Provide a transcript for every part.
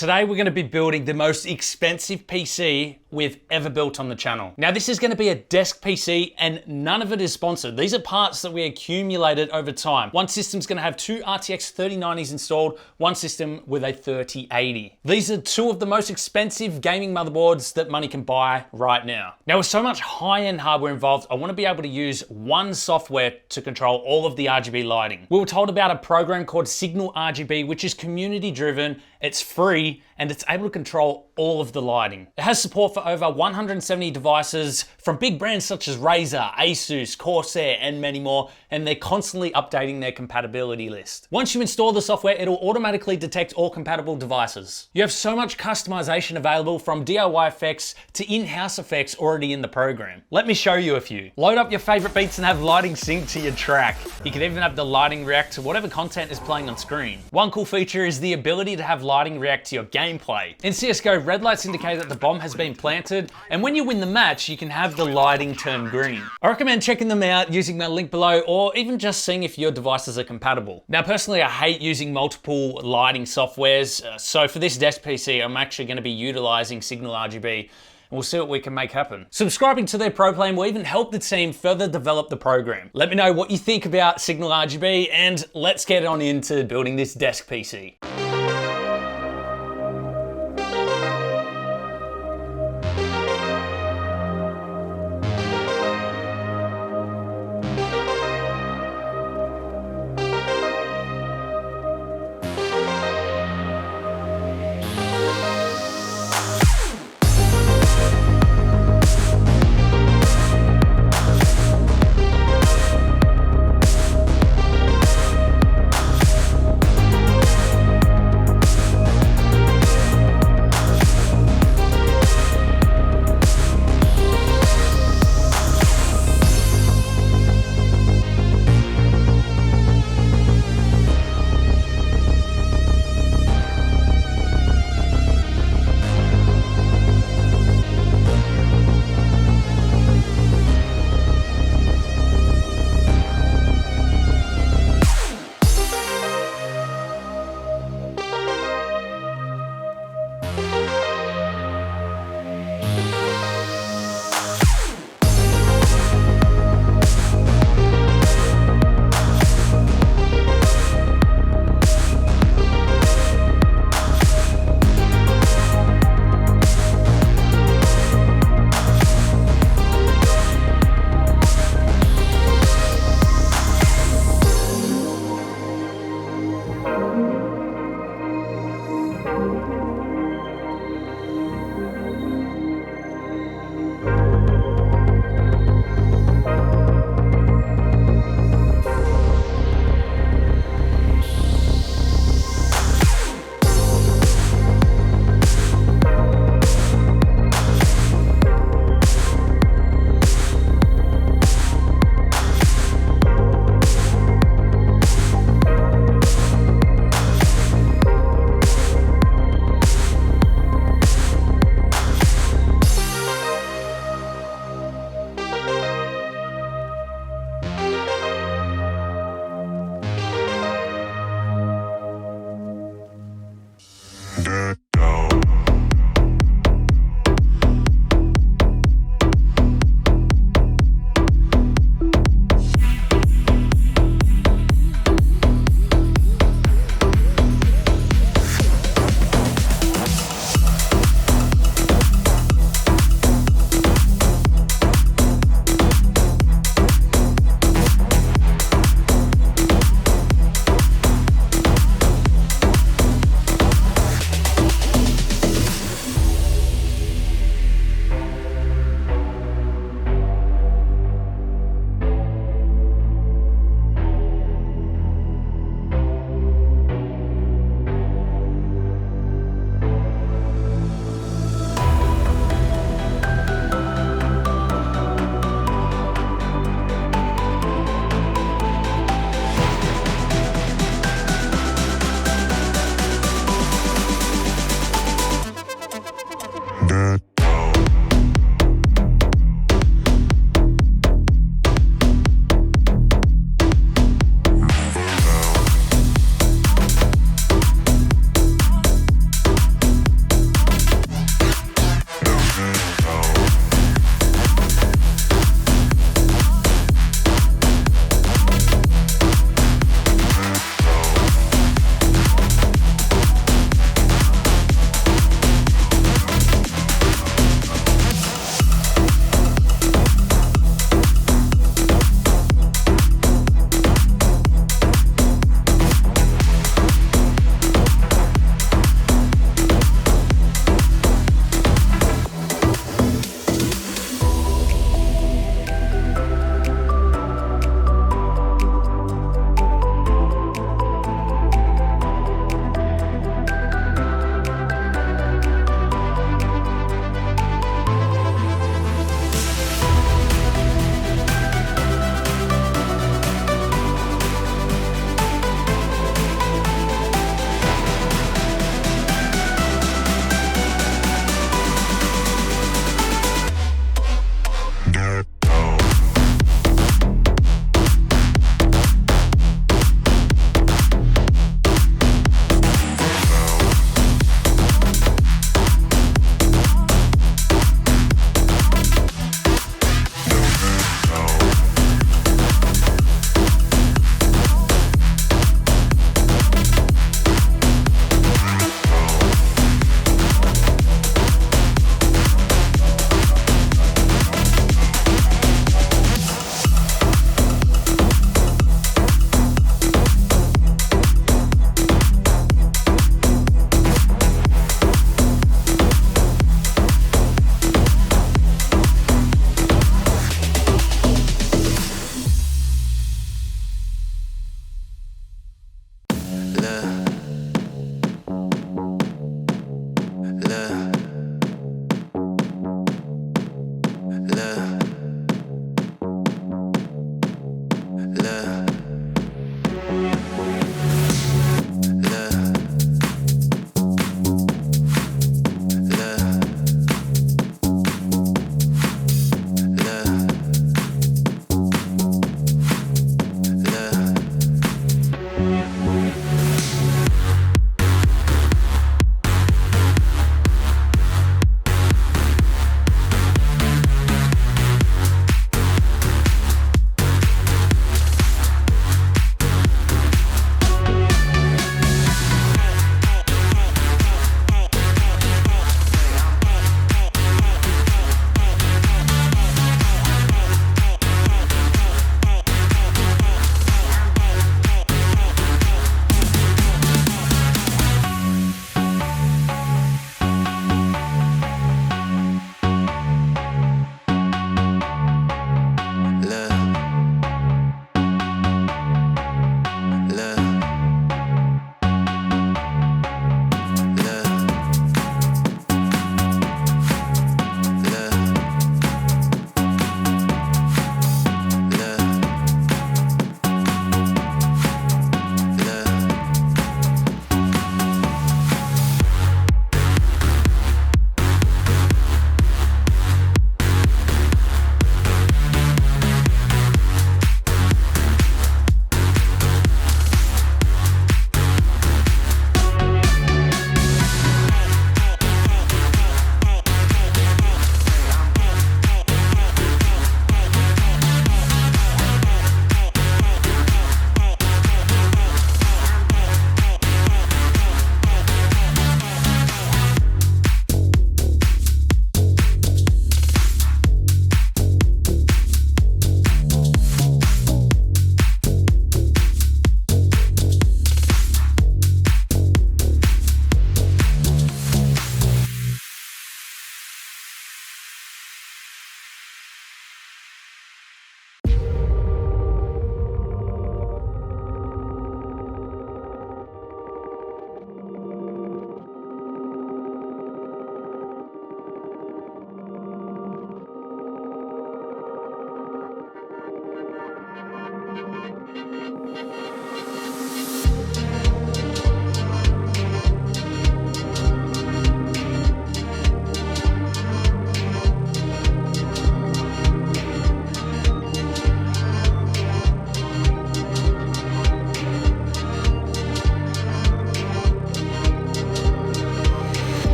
Today we're going to be building the most expensive PC we've ever built on the channel. Now this is going to be a desk PC and none of it is sponsored. These are parts that we accumulated over time. One system's going to have two RTX 3090s installed, one system with a 3080. These are two of the most expensive gaming motherboards that money can buy right now. Now with so much high-end hardware involved, I want to be able to use one software to control all of the RGB lighting. We were told about a program called Signal RGB, which is community driven, it's free, and it's able to control all of the lighting. It has support for over 170 devices from big brands such as Razer, Asus, Corsair, and many more, and they're constantly updating their compatibility list. Once you install the software, it'll automatically detect all compatible devices. You have so much customization available, from DIY effects to in-house effects already in the program. Let me show you a few. Load up your favorite beats and have lighting sync to your track. You can even have the lighting react to whatever content is playing on screen. One cool feature is the ability to have lighting react to your gameplay. In CSGO, red lights indicate that the bomb has been planted, and when you win the match, you can have the lighting turn green. I recommend checking them out using my link below, or even just seeing if your devices are compatible. Now personally, I hate using multiple lighting softwares, so for this desk PC, I'm actually going to be utilizing Signal RGB. We'll see what we can make happen. Subscribing to their pro plan will even help the team further develop the program. Let me know what you think about Signal RGB, and let's get on into building this desk PC.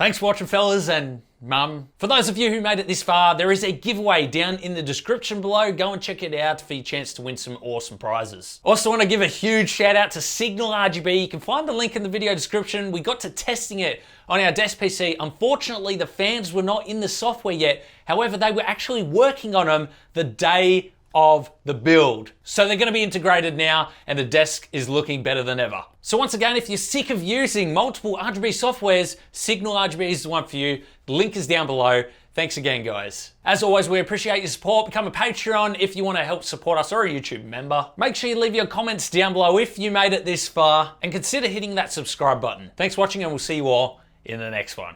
Thanks for watching, fellas and mum. For those of you who made it this far, there is a giveaway down in the description below. Go and check it out for your chance to win some awesome prizes. Also want to give a huge shout out to Signal RGB. You can find the link in the video description. We got to testing it on our desk PC. Unfortunately, the fans were not in the software yet. However, they were actually working on them the day of the build. So they're going to be integrated now and the desk is looking better than ever. So once again, if you're sick of using multiple RGB softwares, Signal RGB is the one for you. The link is down below. Thanks again, guys. As always, we appreciate your support. Become a Patreon if you want to help support us, or a YouTube member. Make sure you leave your comments down below if you made it this far, and consider hitting that subscribe button. Thanks for watching, and we'll see you all in the next one.